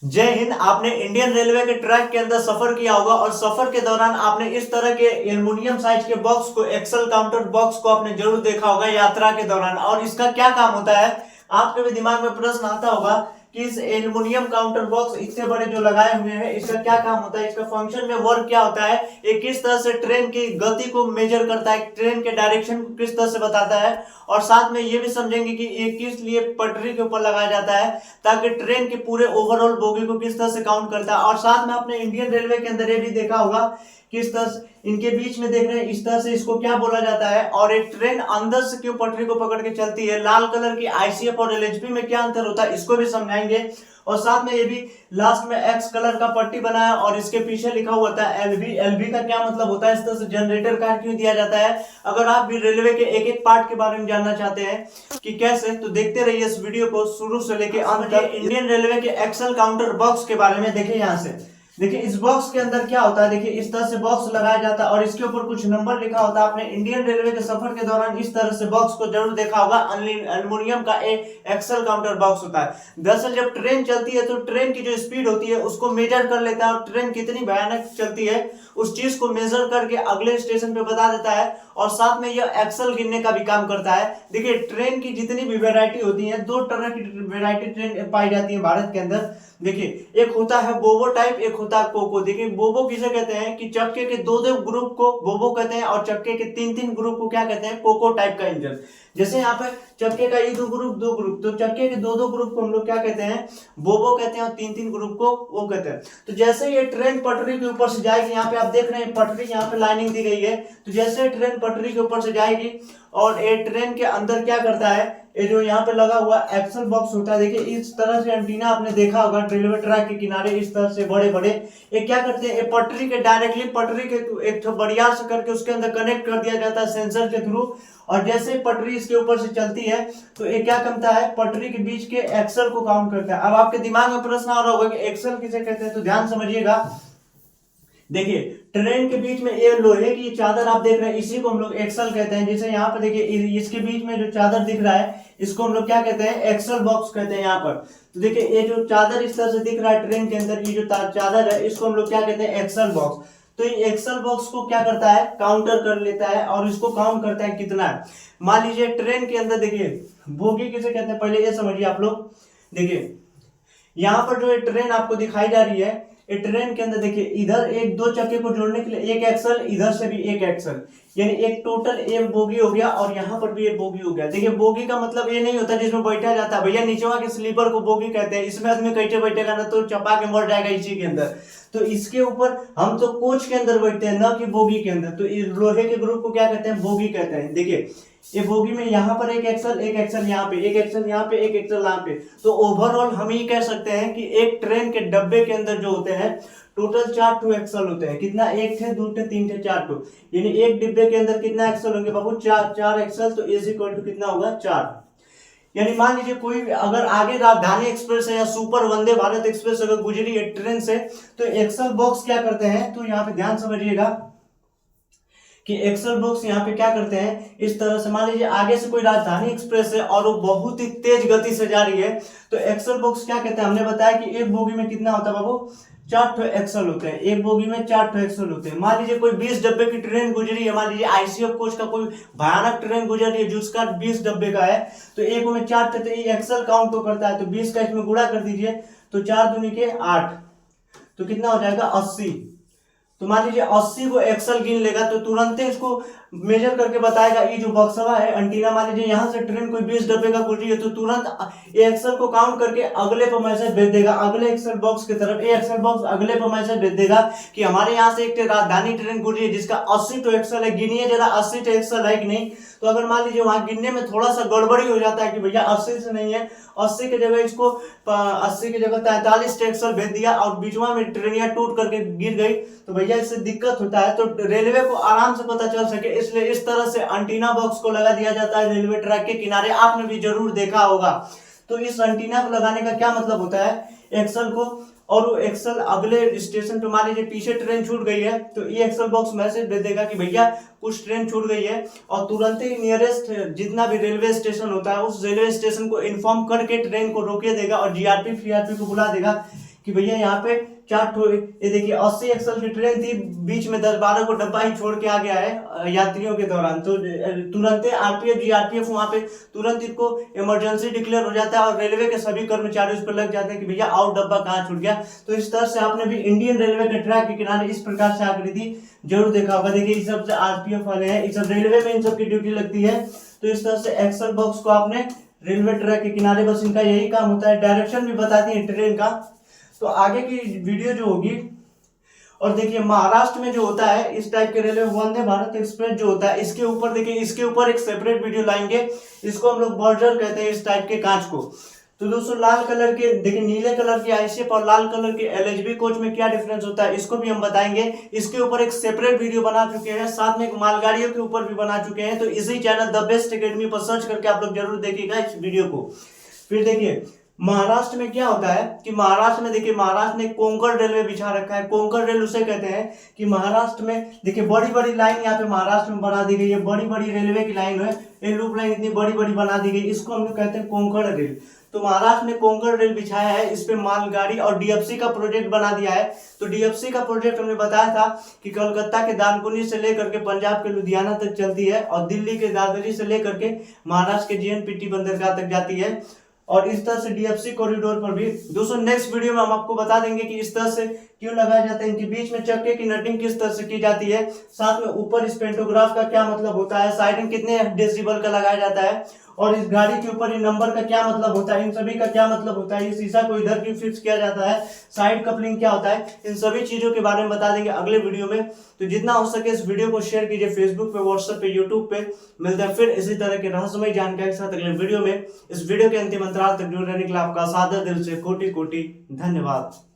जय हिंद। आपने Indian railway के ट्रैक के अंदर सफर किया होगा और सफर के दौरान आपने इस तरह के एल्युमिनियम साइज के बॉक्स को, एक्सल काउंटर बॉक्स को आपने जरूर देखा होगा यात्रा के दौरान। और इसका क्या काम होता है, आपके भी दिमाग में प्रश्न आता होगा कि इस एल्युमिनियम काउंटर बॉक्स इतने बड़े जो लगाए हुए हैं, इसका क्या काम होता है, इसका फंक्शन में वर्क क्या होता है, ये किस तरह से ट्रेन की गति को मेजर करता है, ट्रेन के डायरेक्शन को किस तरह से बताता है, और साथ में ये भी समझेंगे कि ये किस लिए पटरी के ऊपर लगाया जाता है ताकि ट्रेन के पूरे ओवरऑल बोगी को किस तरह से काउंट करता है। और साथ में आपने इंडियन रेलवे के अंदर ये भी देखा होगा किस तरह से इनके बीच में देख रहे हैं, इस तरह से इसको क्या बोला जाता है, और एक ट्रेन अंदर से क्यों पटरी को पकड़ के चलती है, लाल कलर की आईसीएफ और एलएचबी में क्या अंतर होता है, इसको भी समझाएंगे। और साथ में ये भी लास्ट में एक्स कलर का पट्टी बनाया और इसके पीछे लिखा हुआ था एलबी। एलबी का क्या मतलब होता है, इस तरह से जनरेटर कार्ड क्यों दिया जाता है। अगर आप भी रेलवे के एक एक पार्ट के बारे में जानना चाहते हैं कि कैसे, तो देखते रहिए इस वीडियो को शुरू से लेके अंत तक। इंडियन रेलवे के एक्सल काउंटर बॉक्स के बारे में देखिए। यहाँ से देखिए इस बॉक्स के अंदर क्या होता है, देखिए इस तरह से बॉक्स लगाया जाता है और इसके ऊपर कुछ नंबर लिखा होता है। आपने इंडियन रेलवे के सफर के दौरान इस तरह से बॉक्स को जरूर देखा होगा। एल्युमिनियम का एक एक्सल काउंटर बॉक्स होता है। दरअसल जब ट्रेन चलती है तो ट्रेन की जो स्पीड होती है उसको मेजर कर लेता है और ट्रेन कितनी भयानक चलती है उस चीज को मेजर करके अगले स्टेशन पे बता देता है। और साथ में यह एक्सल गिनने का भी काम करता है। देखिए ट्रेन की जितनी भी वेरायटी होती है, दो तरह की वेरायटी ट्रेन पाई जाती है भारत के अंदर। देखिए एक होता है बोबो टाइप, एक होता है कोको। देखिए बोबो किसे कहते हैं कि चक्के के दो दो ग्रुप को बोबो कहते हैं और चक्के के तीन तीन ग्रुप को क्या कहते हैं, कोको टाइप का इंजन। जैसे यहाँ पे चक्के का ये दो ग्रुप, तो चक्के के दो दो ग्रुप को हम लोग क्या कहते हैं, बोबो कहते हैं, और तीन तीन ग्रुप को वो कहते हैं। तो जैसे ये ट्रेन पटरी के ऊपर से जाएगी, यहाँ पे आप देख रहे हैं पटरी, यहाँ पे लाइनिंग दी गई है। तो जैसे ट्रेन पटरी के ऊपर से जाएगी और ये ट्रेन के अंदर क्या करता है, ये जो यहाँ पे लगा हुआ एक्सल बॉक्स होता है, देखिए इस तरह से एंटीना आपने देखा होगा रेलवे ट्रैक के किनारे इस तरह से बड़े बड़े। ये क्या करते हैं, ये पटरी के डायरेक्टली पटरी के एक बढ़िया से करके उसके अंदर कनेक्ट कर दिया जाता है सेंसर के थ्रू। और जैसे पटरी इसके ऊपर से चलती है तो ये क्या करता है, पटरी के बीच के एक्सल को काउंट करता है। अब आपके दिमाग में प्रश्न आ रहा होगा कि एक्सल किसे कहते हैं, तो ध्यान समझिएगा। देखिए ट्रेन के बीच में ये लोहे की चादर आप देख रहे हैं, इसी को हम लोग एक्सल कहते हैं। जैसे यहाँ पर देखिए इसके बीच में जो चादर दिख रहा है इसको हम लोग क्या कहते हैं, एक्सल बॉक्स कहते हैं यहाँ पर। तो देखिए ये जो चादर इस तरह से दिख रहा है ट्रेन के अंदर, ये जो चादर है इसको हम लोग क्या कहते हैं, एक्सल बॉक्स। तो ये एक्सल बॉक्स को क्या करता है, काउंटर कर लेता है और इसको काउंट करता है कितना है। मान लीजिए ट्रेन के अंदर देखिए बोगी किसे कहते हैं, पहले ये समझिए आप लोग। देखिए यहाँ पर जो ट्रेन आपको दिखाई जा रही है, ये ट्रेन के अंदर देखिए इधर एक दो चक्के को जोड़ने के लिए एक एक्सल, इधर से भी एक एक्सल, यानी एक टोटल एक बोगी हो गया और यहाँ पर भी एक बोगी हो गया। देखिए बोगी का मतलब ये नहीं होता जिसमें बैठा जाता है, भैया नीचवा के स्लीपर को बोगी कहते हैं। इसमें आदमी कैसे बैठेगा ना, तो चपा के मर जाएगा इसी के अंदर। तो इसके ऊपर हम तो कोच के अंदर बैठते हैं, ना कि बोगी के अंदर। तो इस लोहे के ग्रुप को क्या कहते हैं, बोगी कहते हैं। देखिए ये बोगी में यहाँ पर एक एक्सल यहाँ पे, एक एक्सल यहाँ पे, एक एक्सल यहाँ पे। तो ओवरऑल हम ये कह सकते हैं कि एक ट्रेन के डब्बे के अंदर जो होते हैं टोटल 4 टू एक्सल होते हैं। कितना, एक थे, दो थे, तीन थे, 4 टू, यानी एक डिब्बे के अंदर कितना एक्सल होंगे बाबू, 4 एक्सल। तो इज इक्वल टू कितना होगा, 4। यानी मान लीजिए कोई अगर आगे राजधानी एक्सप्रेस है या सुपर वंदे भारत एक्सप्रेस अगर गुजरी है ट्रेन से, तो एक्सल बॉक्स क्या करते हैं, तो यहाँ पे ध्यान समझिएगा कि एक्सल बॉक्स यहाँ पे क्या करते हैं, इस तरह से मान लीजिए आगे से कोई राजधानी एक्सप्रेस है और वो बहुत ही तेज गति से जा रही है, तो एक्सल बॉक्स क्या कहते हैं, हमने बताया कि एक बोगी में कितना होता है बाबू, 4 एक्सल होते हैं। एक बोगी में 4 एक्सल होते हैं। मान लीजिए कोई 20 डब्बे की ट्रेन गुजरी है, मान लीजिए आईसीएफ कोच का कोई भयानक ट्रेन गुजर रही है जिसका 20 डब्बे का है, तो एक में 4 थे, तो ये एक्सल काउंट को करता है। तो 20 का इसमें गुणा कर दीजिए, तो 4 दूनी के 8, तो कितना हो जाएगा, 80। तो मान लीजिए 80 को एक्सल गिन लेगा तो तुरंत ही इसको मेजर करके बताएगा। ये जो बक्सवा है एंटीना, मान लीजिए यहाँ से ट्रेन कोई 20 डब्बे का गुजरी है तो तुरंत ये एक्सल को काउंट करके अगले पर मैसेज भेज देगा, अगले एक्सल बॉक्स की तरफ। ये एक्सल बॉक्स अगले पर मैसेज भेज देगा कि हमारे यहाँ से एक राजधानी ट्रेन गुजरी है जिसका 80 टू एक्सल है, गिनिए जरा 80 टू एक्सल है कि नहीं। तो अगर मान लीजिए वहां गिनने में थोड़ा सा गड़बड़ी हो जाता है कि भैया 80 से नहीं है, 80 की जगह इसको 80 की जगह 43 एक्सल भेज दिया और बीचवा में ट्रेनिया टूट करके गिर गई, तो भैया इससे दिक्कत होता है। तो रेलवे को आराम से पता चल सके इसलिए इस तरह से एंटीना बॉक्स को लगा दिया जाता है रेलवे ट्रैक के किनारे। आपने भी जरूर देखा होगा। तो इस एंटीना को लगाने का क्या मतलब होता है, एक्सल को, और वो एक्सल अगले स्टेशन पे मान लीजिए पीछे ट्रेन छूट गई है तो ये एक्सल बॉक्स मैसेज भेज देगा कि भैया कुछ ट्रेन छूट गई है, और तुरंत ही नियरेस्ट जितना भी रेलवे स्टेशन होता है उस रेलवे स्टेशन को इन्फॉर्म करके ट्रेन को रोके देगा और जीआरपी फीआरपी को बुला देगा कि भैया यहाँ पे 4 ठो, ये देखिए 80 एक्सल की ट्रेन थी, बीच में 10-12 को डब्बा ही छोड़ के आ गया है यात्रियों के दौरान, तो तुरंत आरपीएफ जीआरपीएफ वहां पे तुरंत इनको इमरजेंसी डिक्लेयर हो जाता है और रेलवे के सभी कर्मचारी उस पर लग जाते हैं कि भैया आओ डब्बा कहाँ छूट गया। तो इस तरह से आपने भी इंडियन रेलवे के ट्रैक के किनारे इस प्रकार से आकृति जरूर देखा होगा। देखिए इस सब से आरपीएफ वाले हैं, इस सब रेलवे में इन सब की ड्यूटी लगती है। तो इस तरह से एक्सल बॉक्स को आपने रेलवे ट्रैक के किनारे, बस इनका यही काम होता है, डायरेक्शन भी बताती है ट्रेन का। तो आगे की वीडियो जो होगी, और देखिए महाराष्ट्र में जो होता है इस टाइप के रेलवे वंदे भारत एक्सप्रेस जो होता है, इसके ऊपर देखिए, इसके ऊपर एक सेपरेट वीडियो लाएंगे, इसको हम लोग बॉर्डर कहते हैं इस टाइप के कांच को। तो दोस्तों लाल कलर के देखिए, नीले कलर की आईसीएफ और लाल कलर के एलएचबी कोच में क्या डिफरेंस होता है इसको भी हम बताएंगे। इसके ऊपर एक सेपरेट वीडियो बना चुके हैं, साथ में एक मालगाड़ियों के ऊपर भी बना चुके हैं। तो इसी चैनल द बेस्ट एकेडमी पर सर्च करके आप लोग जरूर देखिएगा इस वीडियो को। फिर देखिए महाराष्ट्र में क्या होता है कि महाराष्ट्र में देखिए, महाराष्ट्र ने कोंकण रेलवे बिछा रखा है। कोंकण रेल उसे कहते हैं कि महाराष्ट्र में देखिए बड़ी बड़ी लाइन यहाँ पे महाराष्ट्र में बना दी गई है, बड़ी बड़ी रेलवे की लाइन है, ये लूप लाइन इतनी बड़ी बड़ी बना दी गई, इसको हम लोग कहते हैं कोंकण रेल। तो महाराष्ट्र ने कोंकण रेल बिछाया है, इस पे मालगाड़ी और डीएफसी का प्रोजेक्ट बना दिया है। तो डीएफसी का प्रोजेक्ट हमने बताया था कि कलकत्ता के दानकुनी से लेकर के पंजाब के लुधियाना तक चलती है और दिल्ली के दादरी से लेकर के महाराष्ट्र के जीएनपीटी बंदरगाह तक जाती है। और इस तरह से डीएफसी कॉरिडोर पर भी दोस्तों नेक्स्ट वीडियो में हम आपको बता देंगे कि इस तरह से क्यों लगाए जाते हैं, इनके बीच में चक्के की नटिंग किस तरह से की जाती है, साथ में ऊपर इस पेंटोग्राफ का क्या मतलब होता है, साइडिंग कितने डेसिबल का लगाया जाता है, और इस गाड़ी के ऊपर इन नंबर का क्या मतलब होता है, इन सभी का क्या मतलब होता है, ये शीशा को इधर क्यों फिक्स किया जाता है, साइड कपलिंग क्या होता है, इन सभी चीजों के बारे में बता देंगे अगले वीडियो में। तो जितना हो सके इस वीडियो को शेयर कीजिए, फेसबुक पे, व्हाट्सएप पे, यूट्यूब पे। मिलते हैं फिर इसी तरह के रहस्यमय जानकारी के साथ अगले वीडियो में। इस वीडियो के अंतिम अंतराल तक जुड़े रहने के लिए आपका सादर दिल से कोटि कोटि धन्यवाद।